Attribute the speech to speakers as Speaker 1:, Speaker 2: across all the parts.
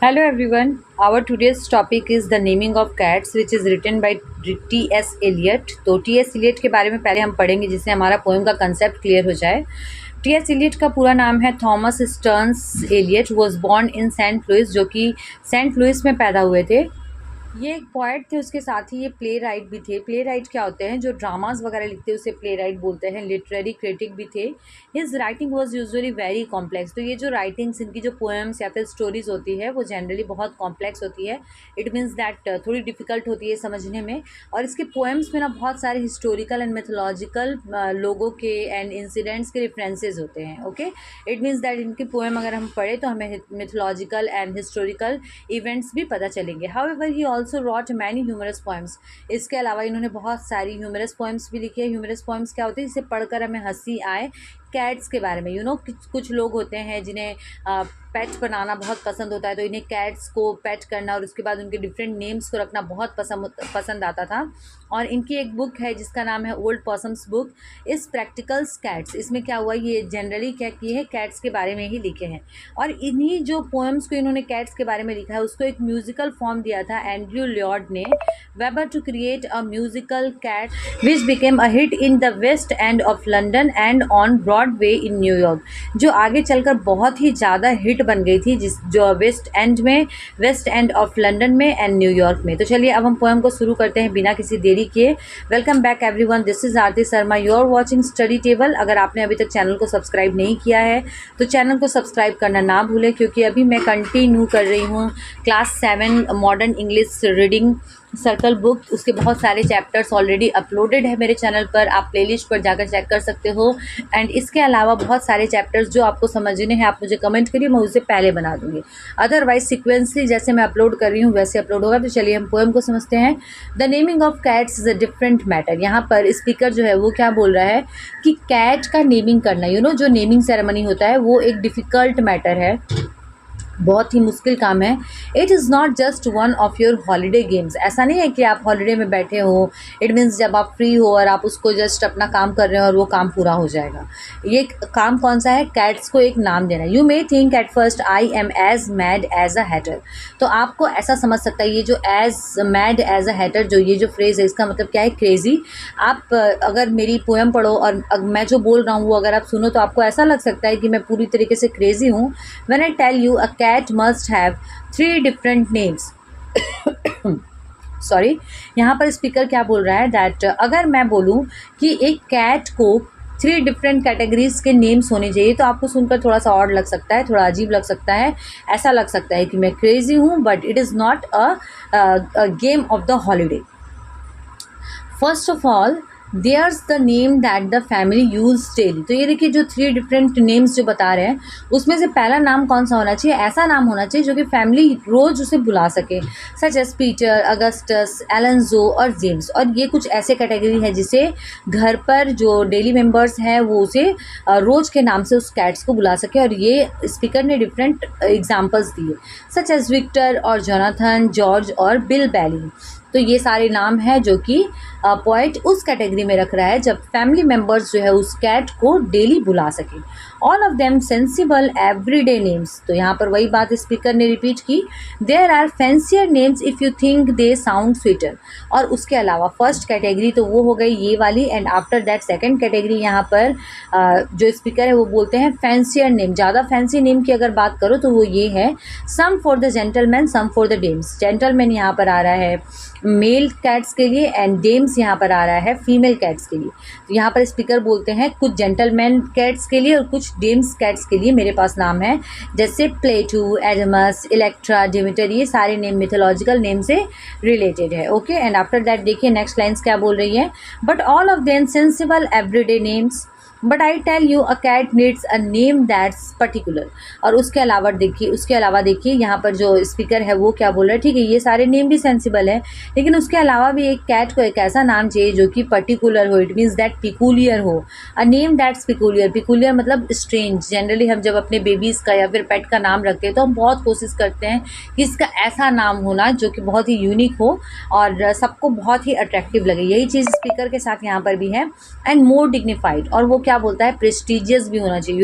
Speaker 1: Hello everyone. Our today's topic is the naming of cats, which is written by T.S. Eliot. तो T.S. Eliot के बारे में पहले हम पढ़ेंगे जिससे हमारा पोएम का कंसेप्ट क्लियर हो जाए। T.S. Eliot का पूरा नाम है Thomas Stearns Eliot. Was born in Saint Louis, जो कि सेंट लुइस में पैदा हुए थे। ये एक पोएट थे, उसके साथ ही ये प्ले राइट भी थे। प्ले राइट क्या होते हैं? जो ड्रामाज वगैरह लिखते हैं उसे प्ले राइट बोलते हैं। लिटरेरी क्रिटिक भी थे। His writing was usually very complex. तो ये जो राइटिंग्स, इनकी जो पोएम्स या फिर स्टोरीज होती है वो जनरली बहुत कॉम्प्लेक्स होती है। इट मीन्स दैट थोड़ी डिफिकल्ट होती है समझने में। और इसके पोएम्स में ना बहुत सारे हिस्टोरिकल एंड मिथोलॉजिकल लोगों के एंड इंसिडेंट्स के रेफरेंसेज होते हैं। ओके, इट मीन्स दैट इनकी पोएम अगर हम पढ़े तो हमें मिथोलॉजिकल एंड हिस्टोरिकल इवेंट्स भी पता चलेंगे। However he also wrote many humorous poems. इसके अलावा इन्होंने बहुत सारी ह्यूमरस पोएम्स भी लिखी है। ह्यूमरस पोएम्स क्या होती है? जिसे पढ़कर हमें हंसी आए। कैट्स के बारे में कुछ लोग होते हैं जिन्हें पेट बनाना बहुत पसंद होता है, तो इन्हें कैट्स को पेट करना और उसके बाद उनके डिफरेंट नेम्स को रखना बहुत पसंद आता था। और इनकी एक बुक है जिसका नाम है ओल्ड पॉसम्स बुक इस प्रैक्टिकल्स कैट्स। इसमें क्या हुआ, ये जनरली क्या किए हैं, कैट्स के बारे में ही लिखे हैं। और इन्हीं जो पोएम्स को इन्होंने कैट्स के बारे में लिखा है उसको एक म्यूजिकल फॉर्म दिया था एंड्रयू लॉर्ड ने, Webber to create a musical Cat which became a hit in the West End of London and on Broadway in New York, जो आगे चलकर बहुत ही ज़्यादा हिट बन गई थी, जो वेस्ट एंड ऑफ लंदन में एंड न्यूयॉर्क में। तो चलिए अब हम पोएम को शुरू करते हैं बिना किसी देरी किए। Welcome back everyone, this is Aarti Sharma, you are watching study table. अगर आपने अभी तक चैनल को सब्सक्राइब नहीं किया है तो चैनल को सब्सक्राइब करना ना भूलें, क्योंकि अभी मैं कंटिन्यू कर रही हूँ class 7 modern English reading circle book. उसके बहुत सारे चैप्टर्स ऑलरेडी अपलोडेड है मेरे चैनल पर, आप प्लेलिस्ट पर जाकर चेक कर सकते हो। एंड इसके अलावा बहुत सारे चैप्टर्स जो आपको समझने हैं आप मुझे कमेंट करिए, मैं उसे पहले बना दूंगी। अदरवाइज सिक्वेंसली जैसे मैं अपलोड कर रही हूँ वैसे अपलोड होगा। तो चलिए हम पोएम को समझते हैं। The naming of cats is a different matter. यहाँ पर स्पीकर जो है वो क्या बोल रहा है कि कैट का नेमिंग करना, जो नेमिंग सेरेमनी होता है वो एक डिफ़िकल्ट मैटर है, बहुत ही मुश्किल काम है। It is not just one of your holiday games. ऐसा नहीं है कि आप हॉलीडे में बैठे हो, इट मीन्स जब आप फ्री हो और आप उसको जस्ट अपना काम कर रहे हो और वो काम पूरा हो जाएगा। ये काम कौन सा है? कैट्स को एक नाम देना। You may think at first I am as mad as a hatter. तो आपको ऐसा समझ सकता है ये जो as mad as a hatter, जो ये जो फ्रेज़ है इसका मतलब क्या है? क्रेज़ी। आप अगर मेरी पोएम पढ़ो और मैं जो बोल रहा हूँ वो अगर आप सुनो तो आपको ऐसा लग सकता है कि मैं पूरी तरीके से क्रेज़ी हूँ। When I tell you a cat must have 3 different names। Sorry, यहाँ पर स्पीकर क्या बोल रहा है दैट अगर मैं बोलूँ कि एक कैट को 3 डिफरेंट कैटेगरीज के नेम्स होने चाहिए तो आपको सुनकर थोड़ा सा ऑड लग सकता है, थोड़ा अजीब लग सकता है। ऐसा लग सकता है कि मैं क्रेजी हूँ, but it is not a game of the holiday. First of all there's the name that the family use daily. तो ये देखिए जो 3 डिफरेंट नेम्स जो बता रहे हैं उसमें से पहला नाम कौन सा होना चाहिए? ऐसा नाम होना चाहिए जो कि फैमिली रोज़ उसे बुला सके, सच एज पीटर, अगस्टस, एलेंजो और जेम्स। और ये कुछ ऐसे कैटेगरी है जिसे घर पर जो डेली मेंबर्स हैं वो उसे रोज़ के नाम से उस कैट्स को बुला सके। और ये स्पीकर ने डिफरेंट एग्जाम्पल्स दिए, सच एज विक्टर और जोनाथन, जॉर्ज और बिल बैली। तो ये सारे नाम हैं जो कि पोएट उस कैटेगरी में रख रहा है जब फैमिली मेम्बर्स जो है उस कैट को डेली बुला सके। All of them sensible everyday names. तो यहाँ पर वही बात स्पीकर ने रिपीट की, there are fancier names if you think they sound sweeter. और उसके अलावा फर्स्ट कैटेगरी तो वो हो गई ये वाली, and after that second category यहाँ पर जो स्पीकर है वो बोलते हैं फैंसियर नेम। ज़्यादा फैंसी नेम की अगर बात करो तो वो ये है, some for the gentleman, some for the dames. Gentleman यहाँ पर आ रहा है मेल कैट्स के लिए एंड डेम्स यहाँ पर आ रहा है फीमेल कैट्स के लिए। तो यहाँ पर स्पीकर बोलते हैं कुछ जेंटलमैन कैट्स के लिए और कुछ डेम्स कैट्स के लिए मेरे पास नाम है, जैसे प्लेटू, एडमस, इलेक्ट्रा, डिमिटर। ये सारे नेम मिथोलॉजिकल नेम से रिलेटेड है। ओके, एंड आफ्टर दैट देखिए नेक्स्ट लाइन्स क्या बोल रही है, but all of them sensible everyday names, but I tell you a cat needs a name that's particular. और उसके अलावा देखिए यहाँ पर जो स्पीकर है वो क्या बोल रहा है, ठीक है ये सारे नेम भी सेंसिबल है, लेकिन उसके अलावा भी एक कैट को एक ऐसा नाम चाहिए जो कि पर्टिकुलर हो, इट मीन्स दैट पिकुलियर हो। अ नेम दैट्स पिकुलियर। पिकुलियर मतलब स्ट्रेंज। जनरली हम जब अपने बेबीज़ का या फिर पेट का नाम रखते हैं तो हम बहुत कोशिश करते हैं कि इसका ऐसा नाम होना जो कि बहुत ही यूनिक हो और सबको बहुत ही अट्रैक्टिव लगे। यही चीज़ स्पीकर के साथ यहाँ पर भी है। एंड मोर डिग्निफाइड, और वो क्या बोलता है, प्रेस्टिजियस भी होना चाहिए,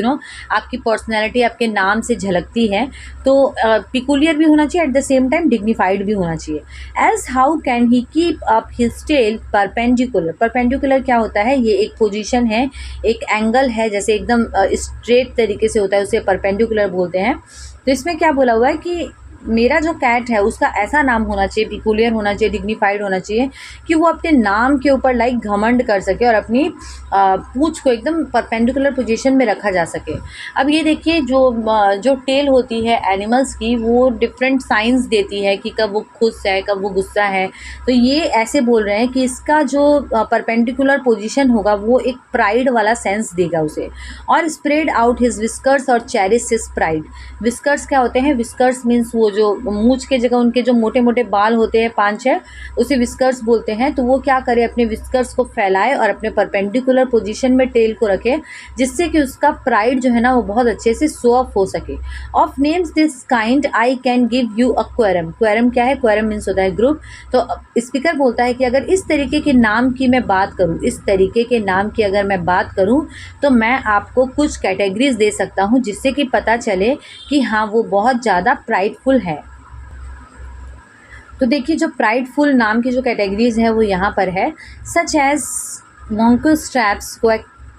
Speaker 1: आपकी पर्सनैलिटी आपके नाम से झलकती है, तो पिकुलियर भी होना चाहिए, at the same time dignified भी होना चाहिए। As how can he keep up his tail perpendicular. Perpendicular क्या होता है, ये एक पोजीशन है, एक एंगल है, जैसे एकदम स्ट्रेट तरीके से होता है, उसे परपेंडिकुलर बोलते हैं। तो इसमें क्या बोला हुआ है कि मेरा जो कैट है उसका ऐसा नाम होना चाहिए, पिकुलियर होना चाहिए, डिग्निफाइड होना चाहिए, कि वो अपने नाम के ऊपर लाइक घमंड कर सके और अपनी पूंछ को एकदम परपेंडिकुलर पोजीशन में रखा जा सके। अब ये देखिए, जो टेल होती है एनिमल्स की, वो डिफरेंट साइंस देती है कि कब वो खुश है, कब वो गुस्सा है। तो ये ऐसे बोल रहे हैं कि इसका जो परपेंडिकुलर पोजीशन होगा वो एक प्राइड वाला सेंस देगा उसे। और स्प्रेड आउट हिज विस्कर्स और चेरिश हिज प्राइड। विस्कर्स क्या होते हैं, विस्कर्स मीन्स वो जो मूंछ के जगह उनके जो मोटे मोटे बाल होते हैं 5-6, उसे विस्कर्स बोलते हैं। तो वो क्या करे, अपने विस्कर्स को फैलाए और अपने परपेंडिकुलर पोजीशन में टेल को रखे, जिससे कि उसका प्राइड जो है ना वो बहुत अच्छे से शो ऑफ हो सके। Of names this kind I can give you a quorum. Quorum क्या है, क्वेरम मीन्स होता है ग्रुप। तो स्पीकर बोलता है कि अगर इस तरीके के नाम की मैं बात करूं, इस तरीके के नाम की अगर मैं बात करूं, तो मैं आपको कुछ कैटेगरीज दे सकता हूं, जिससे कि पता चले कि हाँ वो बहुत ज़्यादा प्राइडफुल है। तो देखिए, जो प्राइडफुल नाम की जो कैटेगरीज है वो यहाँ पर है, सच एज मोंकस स्ट्रैप्स,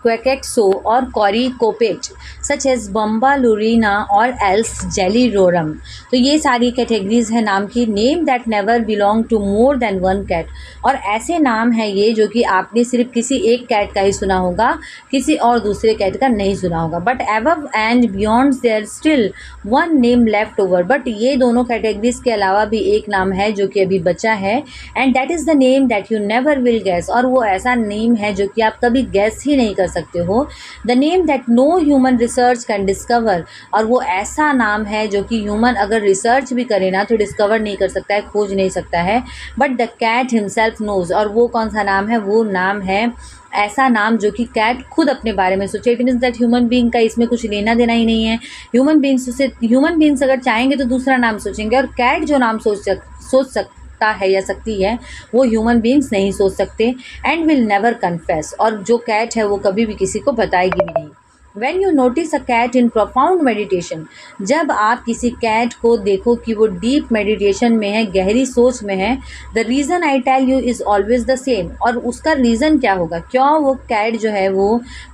Speaker 1: क्वेकेक्सो और कॉरिकोपेट, सच एज बम्बा लुरीना और एल्स जेली रोरम। तो ये सारी कैटेगरीज है नाम की। Name that never belong to more than one cat. और ऐसे नाम है ये जो कि आपने सिर्फ किसी एक कैट का ही सुना होगा, किसी और दूसरे कैट का नहीं सुना होगा। But above and beyond their still one name left over. But ये दोनों कैटेगरीज के अलावा भी एक नाम है जो कि अभी बचा है, and that is the name that you never will gas. और वो ऐसा नेम है जो कि आप कभी गैस ही नहीं कर सकते हो। The name that no human research can discover. और वो ऐसा नाम है जो कि ह्यूमन अगर रिसर्च भी करे ना तो डिस्कवर नहीं कर सकता है, खोज नहीं सकता है। But the cat himself knows. और वो कौन सा नाम है, वो नाम है ऐसा नाम जो कि कैट खुद अपने बारे में सोचे। It means that human being का इसमें कुछ लेना देना ही नहीं है। ह्यूमन बीइंग्स अगर चाहेंगे तो दूसरा नाम सोचेंगे, और कैट जो नाम सोच सकता है या सकती है वो ह्यूमन बीइंग्स नहीं सोच सकते। And will never confess. और जो कैट है वो कभी भी किसी को बताएगी भी नहीं। When you notice a cat in profound meditation, जब आप किसी कैट को देखो कि वो डीप मेडिटेशन में है, गहरी सोच में है, the reason I tell you is always the same। और उसका रीज़न क्या होगा, क्यों वो कैट जो है वो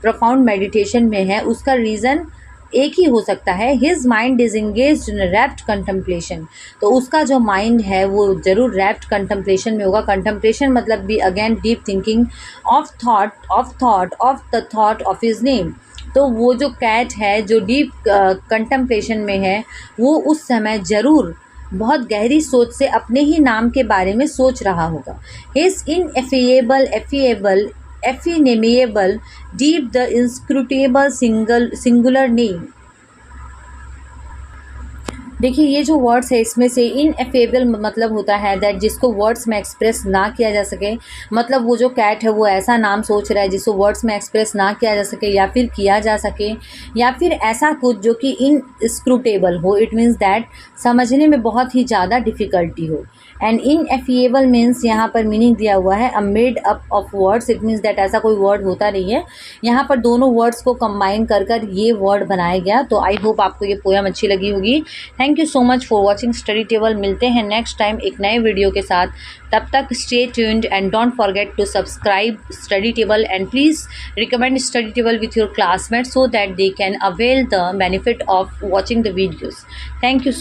Speaker 1: profound meditation में है, उसका रीज़न एक ही हो सकता है। His mind is engaged in rapt contemplation। तो उसका जो माइंड है वो ज़रूर rapt contemplation में होगा। contemplation मतलब भी again deep thinking of the thought of his name। तो वो जो कैट है जो डीप कंटेम्पलेशन में है, वो उस समय ज़रूर बहुत गहरी सोच से अपने ही नाम के बारे में सोच रहा होगा। His effanineffable deep the inscrutable singular name. देखिए, ये जो वर्ड्स है इसमें से इनएफेबल मतलब होता है दैट जिसको वर्ड्स में एक्सप्रेस ना किया जा सके। मतलब वो जो कैट है वो ऐसा नाम सोच रहा है जिसको वर्ड्स में एक्सप्रेस ना किया जा सके या फिर किया जा सके, या फिर ऐसा कुछ जो कि इनस्क्रूटेबल हो। इट मीन्स दैट समझने में बहुत ही ज़्यादा डिफ़िकल्टी हो। एंड इनएफिएबल मीन्स यहाँ पर मीनिंग दिया हुआ है a made up of words. It means that ऐसा कोई वर्ड होता नहीं है, यहाँ पर दोनों वर्ड्स को कंबाइन कर ये वर्ड बनाया गया। तो आई होप आपको ये पोएम अच्छी लगी होगी। Thank you so much for watching study table. मिलते हैं नेक्स्ट टाइम एक नए वीडियो के साथ। तब तक stay tuned and don't forget to subscribe study table and please recommend study table with your classmates so that they can avail the benefit of watching the videos. Thank you so much.